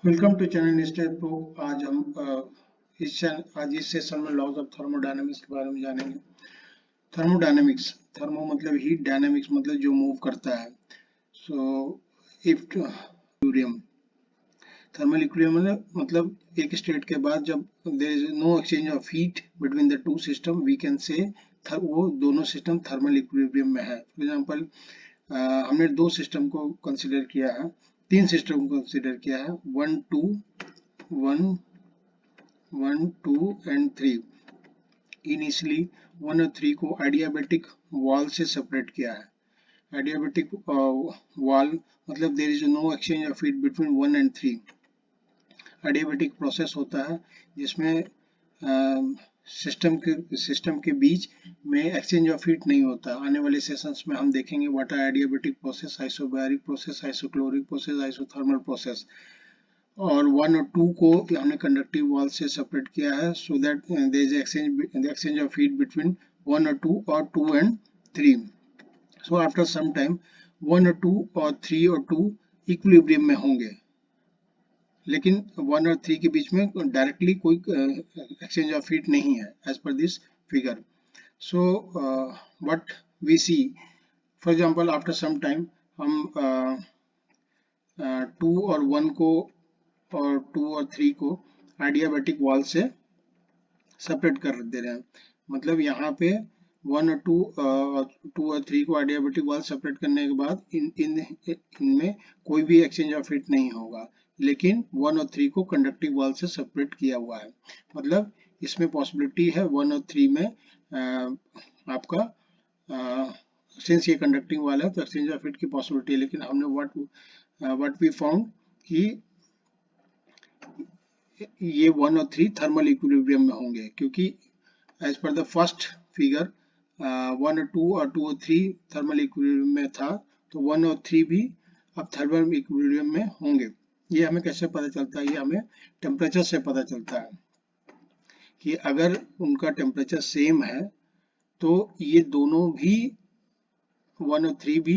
Welcome to channel State Pro. आज हम इस सेशन में लॉज ऑफ थर्मोडायनेमिक्स के बारे में जानेंगे। थर्मोडायनेमिक्स, थर्मो मतलब हीट, डायनेमिक्स मतलब जो मूव करता है। So if equilibrium, thermal equilibrium मतलब एक स्टेट के बाद जब there is no exchange of heat between the two system, we can say वो दोनों सिस्टम थर्मल इक्विलिब्रियम में है। फॉर एग्जांपल हमने दो सिस्टम को कंसिडर किया है, तीन सिस्टम को कंसिडर किया है, 1 2 एंड 3। इनिशियली 1 और 3 को एडियाबैटिक वॉल से सेपरेट किया है। एडियाबैटिक वॉल मतलब there is no exchange of heat between 1 and 3। Adiabatic process होता है जिसमें सिस्टम के बीच में एक्सचेंज ऑफ हीट नहीं होता। आने वाले सेशंस में हम देखेंगे what are adiabatic process, isobaric process, isochoric process, isothermal process. और 1 और 2 को हमने कंडक्टिव वॉल से सेपरेट किया है so that there is exchange of heat between 1 और 2 और 2 and 3। So after some time 1 और 2 और 3 और 2 इक्विलिब्रियम में होंगे, लेकिन 1 और 3 के बीच में डायरेक्टली कोई एक्सचेंज ऑफ हीट नहीं है as per this figure. So what we see, for example after some time हम 2 और 1 को और 2 और 3 को एडियाबैटिक वॉल से सेपरेट कर दे रहे हैं। मतलब यहाँ पे 1 और 2 और 3 को एडियाबैटिक वॉल सेपरेट करने के बाद इनमें कोई भी एक्सचेंज ऑफ हीट नहीं होगा, लेकिन 1 और 3 को कंडक्टिव वॉल से सेपरेट किया हुआ है। मतलब इसमें पॉसिबिलिटी है 1 और 3 में आपका सिंस ये कंडक्टिंग वॉल है तो एक्सचेंज ऑफ हीट की पॉसिबिलिटी है, लेकिन हमने व्हाट वी फाउंड कि ये 1 और 3 थर्मल इक्विलिब्रियम में होंगे, क्योंकि as per the first figure 1 और 2 और 2 और 3 थर्मल इक्विलिब्रियम में था, तो 1 और 3 भी अब थर्मल इक्विलिब्रियम में होंगे। ये हमें कैसे पता चलता है? ये हमें टेम्परेचर से पता चलता है कि अगर उनका टेम्परेचर सेम है तो ये दोनों भी 1 और 3 भी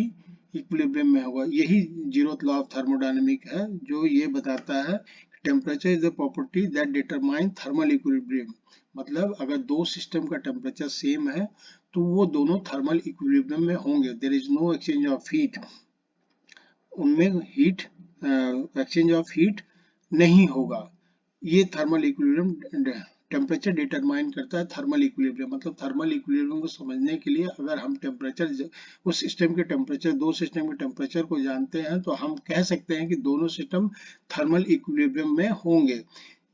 इक्विलिब्रियम में होगा। यही जीरोथ लॉ ऑफ थर्मोडायनेमिक है जो ये बताता है temperature is the property that determine thermal equilibrium. मतलब अगर दो सिस्टम का टेम्परेचर सेम है तो वो दोनों थर्मल इक्विलिब्रियम में होंगे। There is no exchange of heat, उनमें हीट एक्सचेंज ऑफ हीट नहीं होगा। ये थर्मल इक्विलिब्रियम टेम्परेचर डिटरमाइन करता है थर्मल इक्विलिब्रियम। मतलब थर्मल इक्विलिब्रियम को समझने के लिए अगर हम टेम्परेचर, उस सिस्टम के टेम्परेचर, दो सिस्टम के टेम्परेचर को जानते हैं तो हम कह सकते हैं कि दोनों सिस्टम थर्मल इक्विलिब्रियम में होंगे।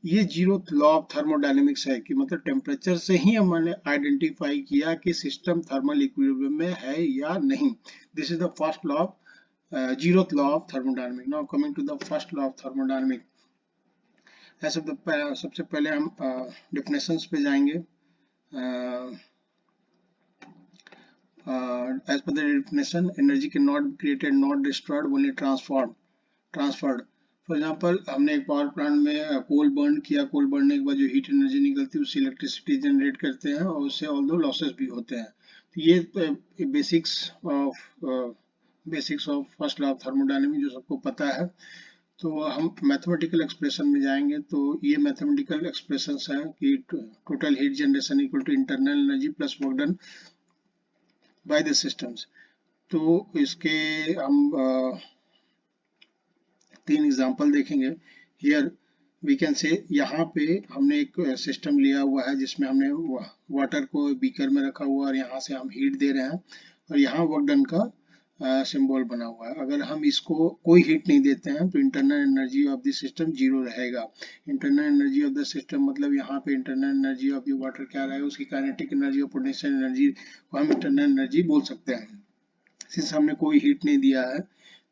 ये जीरोथ लॉ ऑफ थर्मोडायनेमिक्स है कि मतलब टेम्परेचर से ही हमने आइडेंटिफाई किया कि सिस्टम थर्मल इक्विलिब्रियम में है या नहीं। This is the first law of zeroth law of thermodynamics. Now coming to the first law of thermodynamics, सबसे पहले हम definitions पे जाएंगे। As per the definition, energy cannot be created, not destroyed, only transferred. For example हमने एक power plant में कोल burn किया, कोल बर्नने के बाद जो हीट एनर्जी निकलती है उससे इलेक्ट्रिसिटी जनरेट करते हैं और उससे ऑल्दो लॉसेस भी होते हैं। तो ये basics of first law of thermodynamics जो सबको पता है। तो हम मैथमेटिकल एक्सप्रेशन में जाएंगे। तो ये मैथमेटिकल एक्सप्रेशंस है कि total heat generation equal to internal energy plus work done by the systems. तो इसके हम तीन एग्जांपल देखेंगे। हियर वी कैन से, यहाँ पे हमने एक सिस्टम लिया हुआ है जिसमें हमने वाटर को बीकर में रखा हुआ और यहाँ से हम हीट दे रहे हैं और यहाँ वर्क डन का सिंबल बना हुआ है। अगर हम इसको कोई हीट नहीं देते हैं तो internal energy of the system zero रहेगा। Internal energy of the system मतलब यहाँ पे internal energy of the water क्या रहेगा, उसकी काइनेटिक एनर्जी और पोटेंशियल एनर्जी को हम इंटरनल एनर्जी बोल सकते हैं। सिंस हमने कोई हीट नहीं दिया है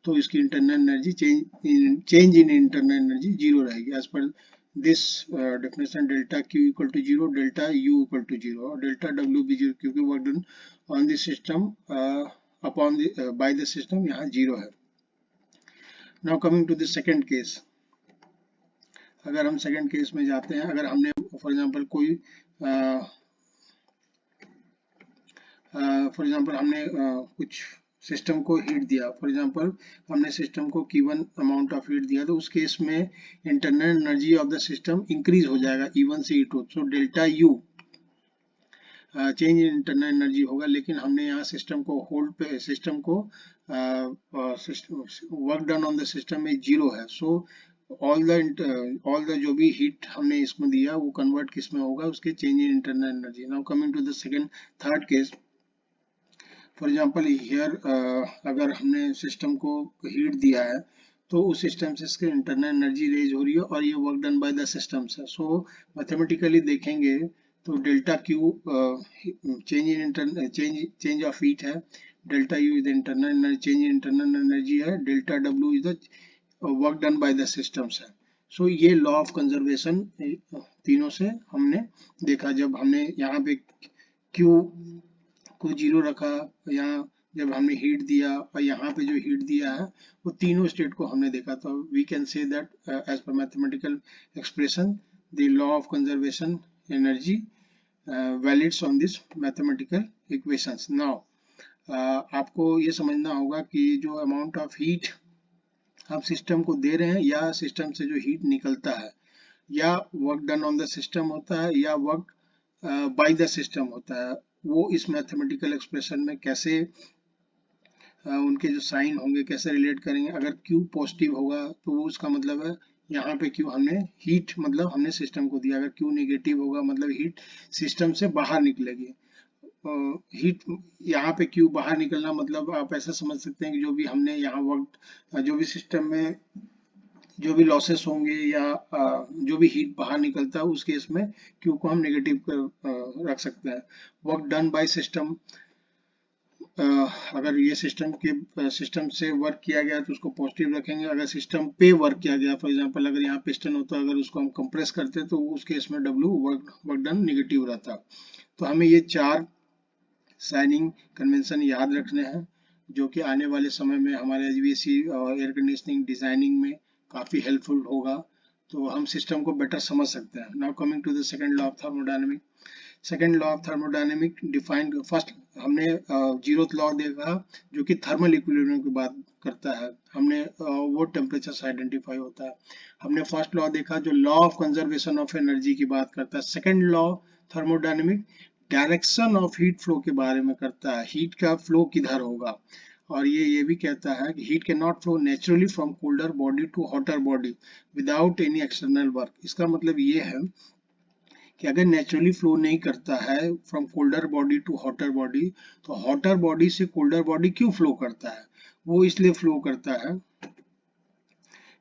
तो इसकी internal energy change in internal energy zero रहेगी। As per this definition delta Q equal to zero, delta U equal to zero और डेल्टा डब्ल्यू भी जीरो, क्योंकि work done on the system upon by the system यहाँ zero है। Now coming to the second case, अगर हम second case में जाते हैं, अगर हमने फॉर एग्जांपल कोई फॉर एग्जांपल हमने कुछ सिस्टम को हीट दिया, फॉर एग्जांपल हमने सिस्टम को गिवन अमाउंट ऑफ हीट दिया, तो उस केस में internal energy of the system increase हो जाएगा E1 से E2, so delta U change in internal energy होगा। लेकिन हमने यहाँ सिस्टम को होल्ड पे, सिस्टम को work done on the system में 0 है, सो ऑल द जो भी हीट हमने इसमें दिया वो कन्वर्ट किस में होगा, उसके change in internal energy. Now coming to the second third case, for example here अगर हमने सिस्टम को हीट दिया है तो उस सिस्टम से इसके इंटरनल एनर्जी रेज हो रही है और ये work done by the system है। सो मैथमेटिकली देखेंगे तो delta Q change in internal change of heat है, delta U is the internal change in internal energy है, delta W is the work done by the systems है। So ये law of conservation तीनों से हमने देखा। जब हमने यहाँ पे क्यू को 0 रखा, यहाँ जब हमने हीट दिया और यहाँ पे जो हीट दिया है वो तीनों स्टेट को हमने देखा। तो we can say that as per mathematical expression the law of conservation energy valids on this mathematical equations. Now आपको ये समझना होगा कि जो अमाउंट ऑफ हीट हम सिस्टम को दे रहे हैं या सिस्टम से जो हीट निकलता है, या work done on the system होता है या वर्क बाय द सिस्टम होता है, वो इस मैथमेटिकल एक्सप्रेशन में कैसे उनके जो साइन होंगे कैसे रिलेट करेंगे। अगर Q पॉजिटिव होगा तो उसका मतलब है यहाँ पे Q हमने हीट मतलब हमने सिस्टम को दिया, अगर Q नेगेटिव होगा मतलब हीट सिस्टम से बाहर निकलेगी। हीट यहाँ पे Q बाहर निकलना मतलब आप ऐसा समझ सकते हैं कि जो भी हमने यहाँ वर्क जो भी सिस्टम में जो भी लॉसेस होंगे या जो भी हीट बाहर निकलता है उस केस में Q को हम नेगेटिव रख सकते हैं। वर्क डन बाय सिस्टम, अगर ये सिस्टम से वर्क किया गया तो उसको पॉजिटिव रखेंगे। अगर सिस्टम पे वर्क किया गया, फॉर एग्जांपल अगर यहाँ पिस्टन होता है, अगर उसको हम कंप्रेस करते तो उस केस में W वर्क डन नेगेटिव रहता। तो हमें ये 4 साइनिंग कन्वेंशन याद रखने हैं जो कि आने वाले समय में हमारे HVAC और एयर कंडीशनिंग डिजाइनिंग में काफी हेल्पफुल होगा, तो हम सिस्टम को बेटर समझ सकते हैं। Now coming to the second law of thermodynamic. Second law of thermodynamic define, first हमने जीरोथ लॉ देखा जो कि थर्मल इक्विलिब्रियम की बात करता है, हमने वो टेम्परेचर से आइडेंटिफाई होता है। हमने फर्स्ट लॉ देखा जो law of conservation of energy की बात करता है। Second law thermodynamic direction of heat flow के बारे में करता है, हीट का फ्लो किधर होगा। और ये भी कहता है कि heat can not flow naturally from colder body to hotter body without any external work. इसका मतलब ये है कि अगर नेचुरली फ्लो नहीं करता है from colder body to hotter body, तो हॉटर बॉडी से कोल्डर बॉडी क्यों फ्लो करता है? वो इसलिए फ्लो करता है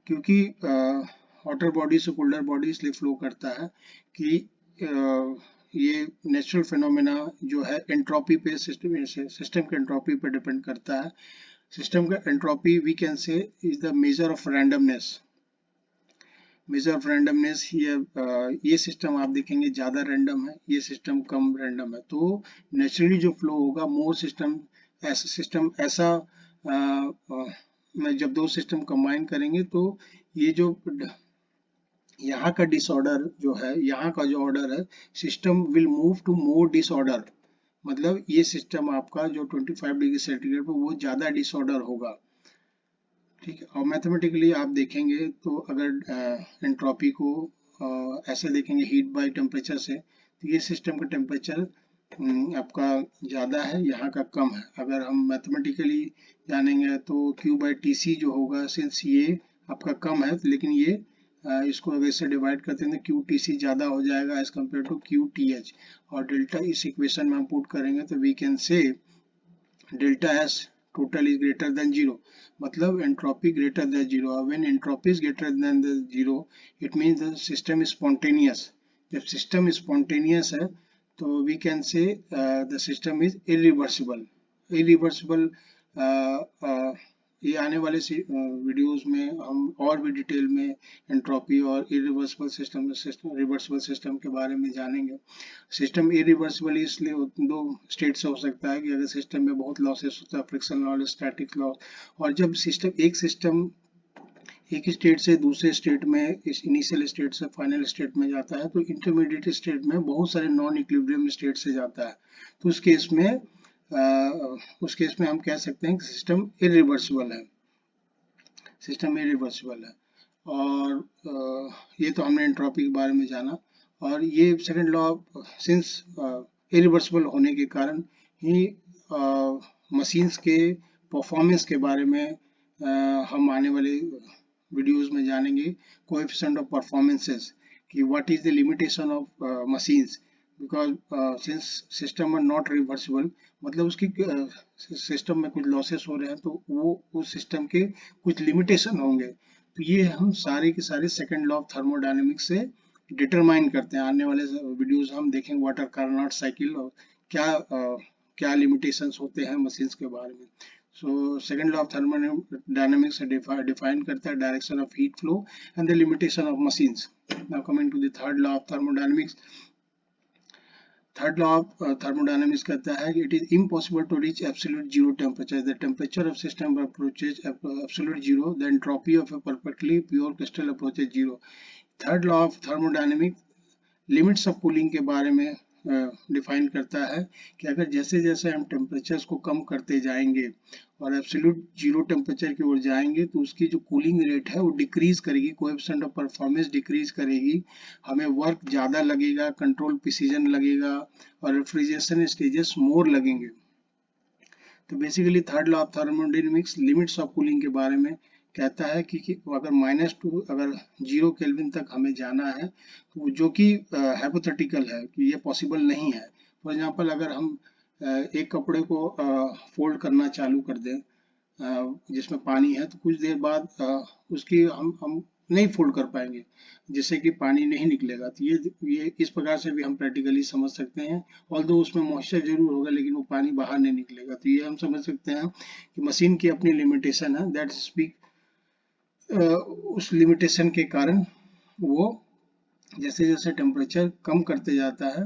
क्योंकि हॉटर बॉडी से कोल्डर बॉडी इसलिए फ्लो करता है कि ये नेचुरल फिनोमेना जो है एंट्रोपी पे, सिस्टम के एंट्रोपी पे डिपेंड करता है। सिस्टम का entropy we can say is the measure of randomness. Measure of randomness, ये सिस्टम आप देखेंगे ज्यादा रैंडम है, ये सिस्टम कम रैंडम है, तो नेचुरली जो फ्लो होगा मोर सिस्टम ऐसा में जब दो सिस्टम कंबाइन करेंगे तो ये जो यहाँ का डिसऑर्डर जो है, यहाँ का जो ऑर्डर है, system will move to more disorder. मतलब ये सिस्टम आपका जो 25 डिग्री सेंटीग्रेड पर वो ज्यादा डिसऑर्डर होगा, ठीक है। और मैथमेटिकली आप देखेंगे तो अगर एंट्रोपी को ऐसे देखेंगे हीट बाय टेम्परेचर से, तो ये सिस्टम का टेम्परेचर आपका ज़्यादा है, यहाँ का कम है। अगर हम मैथमेटिकली जानेंगे तो Q बाई टी सी जो होगा, सिंस ये आपका कम है लेकिन ये इसको अगर इससे डिवाइड करते हैं तो क्यू टी सी ज़्यादा हो जाएगा as compare to Q T H. और डेल्टा इस इक्वेशन में हम पुट करेंगे तो we can say delta S total is greater than 0, मतलब entropy greater than 0। when entropy is greater than the 0 it means the system is spontaneous। जब system is spontaneous है तो we can say the system is irreversible। ये आने वाले videos में हम और भी डिटेल में एंट्रोपी और रिवर्सिबल सिस्टम के बारे में जानेंगे। सिस्टम इरिवर्सिबल इसलिए दो स्टेट से हो सकता है कि अगर सिस्टम में बहुत लॉसेस होता है, फ्रिक्शन लॉस, स्टैटिक लॉस, और जब सिस्टम एक स्टेट से दूसरे स्टेट में, इस इनिशियल स्टेट से फाइनल स्टेट में जाता है तो इंटरमीडिएट स्टेट में बहुत सारे नॉन इक्विलिब्रियम स्टेट से जाता है। तो उस केस में उस केस में हम कह सकते हैं कि सिस्टम इरिवर्सिबल है, सिस्टम इरिवर्सिबल है। और ये तो हमने एंट्रोपी के बारे में जाना। और ये सेकंड लॉ सिंस इरिवर्सिबल होने के कारण ही मशीन्स के परफॉर्मेंस के बारे में हम आने वाले वीडियोस में जानेंगे। कोएफिशिएंट ऑफ परफॉर्मेंसेस कि what is the limitation of machines, because since system are not reversible, मतलब उसकी सिस्टम में कुछ लॉसेस हो रहे हैं तो वो उस सिस्टम के कुछ लिमिटेशन होंगे। तो ये हम सारे के सारे सेकंड लॉ ऑफ थर्मोडायनेमिक्स से डिटरमाइन करते हैं। आने वाले वीडियोस हम देखेंगे वाटर कार्नोट साइकिल और क्या लिमिटेशंस होते हैं मशीन्स के बारे में। So second law of thermodynamics define करता है direction of heat flow and the limitation of machines. Now coming to the third law of thermodynamics. Third law of thermodynamics कहता है कि it is impossible to reach absolute zero temperature. The temperature of system approaches absolute zero, the entropy of a perfectly pure crystal approaches zero. Third law of thermodynamics limits of cooling के बारे में define करता है कि अगर जैसे जैसे हम टेम्परेचर्स को कम करते जाएंगे और एब्सोल्यूट जीरो टेम्परेचर की ओर जाएंगे तो उसकी जो कूलिंग रेट है वो डिक्रीज करेगी, कोएफिशिएंट ऑफ परफॉर्मेंस डिक्रीज करेगी, हमें वर्क ज़्यादा लगेगा, कंट्रोल प्रिसीजन लगेगा और रेफ्रिजरेशन स्टेजेस मोर लगेंगे। तो basically third law of thermodynamics limits of cooling के बारे में कहता है कि अगर -2 अगर 0 केल्विन तक हमें जाना है तो जो कि हाइपोथेटिकल है कि ये पॉसिबल नहीं है। फॉर एग्जांपल अगर हम एक कपड़े को फोल्ड करना चालू कर दें जिसमें पानी है तो कुछ देर बाद उसकी हम नहीं फोल्ड कर पाएंगे जिससे कि पानी नहीं निकलेगा। तो ये इस प्रकार से भी हम प्रैक्टिकली समझ सकते हैं। ऑल्दो उसमें मॉइस्चर जरूर होगा लेकिन वो पानी बाहर नहीं निकलेगा। तो ये हम समझ सकते हैं कि मशीन की अपनी लिमिटेशन है, दैट स्पीक उस लिमिटेशन के कारण वो जैसे जैसे टेम्परेचर कम करते जाता है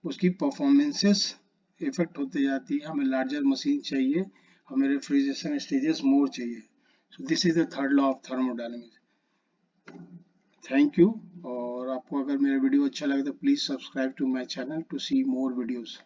उसकी परफॉर्मेंसेस इफेक्ट होते जाती है। हमें लार्जर मशीन चाहिए, हमें रेफ्रिजरेशन स्टेजेस मोर चाहिए। So this is the third law of thermodynamics. Thank you. और आपको अगर मेरा वीडियो अच्छा लगे तो please subscribe to my channel to see more videos.